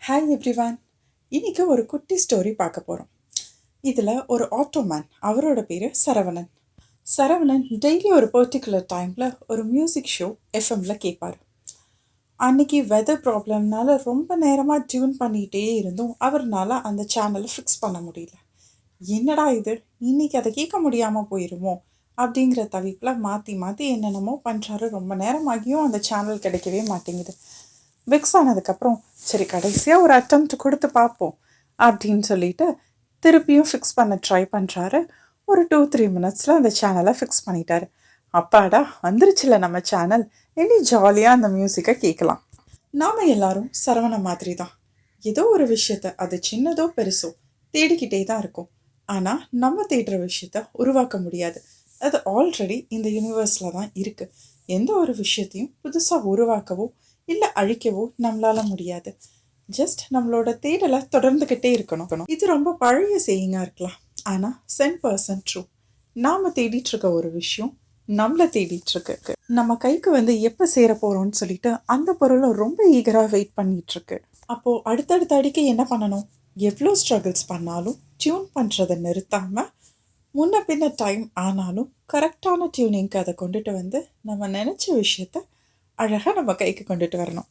Hi everyone. இன்னைக்கு ஒரு குட்டி ஸ்டோரி பார்க்க போகிறோம். இதில் ஒரு ஆட்டோமேன், அவரோட பேர் சரவணன். சரவணன் டெய்லி ஒரு பர்டிகுலர் டைமில் ஒரு மியூசிக் ஷோ எஃப்எம்ல கேட்பார். அன்னைக்கு வெதர் ப்ராப்ளம்னால ரொம்ப நேரமாக டியூன் பண்ணிகிட்டே இருந்தும் அவர்னால அந்த சேனலை ஃபிக்ஸ் பண்ண முடியல. என்னடா இது, இன்னைக்கு அதை கேட்க முடியாமல் போயிருமோ அப்படிங்கிற தவிப்பில் மாற்றி மாற்றி என்னென்னமோ பண்ணுறாரு. ரொம்ப நேரமாகியும் அந்த சேனல் கிடைக்கவே மாட்டேங்குது. விக்ஸ் ஆனதுக்கப்புறம் சரி கடைசியாக ஒரு அட்டம்ப்ட் கொடுத்து பார்ப்போம் அப்படின்னு சொல்லிட்டு திருப்பியும் ஃபிக்ஸ் பண்ண ட்ரை பண்ணுறாரு. ஒரு 2-3 மினிட்ஸில் அந்த சேனலை ஃபிக்ஸ் பண்ணிட்டாரு. அப்பாடா, வந்துருச்சுல நம்ம சேனல், இனி ஜாலியாக அந்த மியூசிக்கை கேட்கலாம். நாம் எல்லாரும் சரவண மாதிரி தான். ஏதோ ஒரு விஷயத்த, அது சின்னதோ பெருசோ, தேடிக்கிட்டே தான் இருக்கும். ஆனால் நம்ம தேடுற விஷயத்த உருவாக்க முடியாது. அது ஆல்ரெடி இந்த யூனிவர்ஸில் தான் இருக்குது. எந்த ஒரு விஷயத்தையும் புதுசாக உருவாக்கவோ இல்லை அழிக்கவோ நம்மளால முடியாது. ஜஸ்ட் நம்மளோட தேடலை தொடர்ந்துக்கிட்டே இருக்கணும். இது ரொம்ப பழைய சேயிங்காக இருக்கலாம், ஆனால் 100% ட்ரூ. நாம் தேடிட்டுருக்க ஒரு விஷயம் நம்மளை தேடிட்டுருக்கு. நம்ம கைக்கு எப்போ சேர போகிறோம்னு சொல்லிட்டு அந்த பொருளை ரொம்ப ஈகராக வெயிட் பண்ணிகிட்ருக்கு. அப்போது அடுத்தடுத்த அடிக்க என்ன பண்ணணும்? எவ்வளோ ஸ்ட்ரகிள்ஸ் பண்ணாலும் டியூன் பண்ணுறதை நிறுத்தாமல், முன்ன பின்ன டைம் ஆனாலும் கரெக்டான டியூனிங்க்கு அதை கொண்டுட்டு நம்ம நினச்ச விஷயத்த அழகாக நம்ம கைக்கு கொண்டுட்டு வரணும்.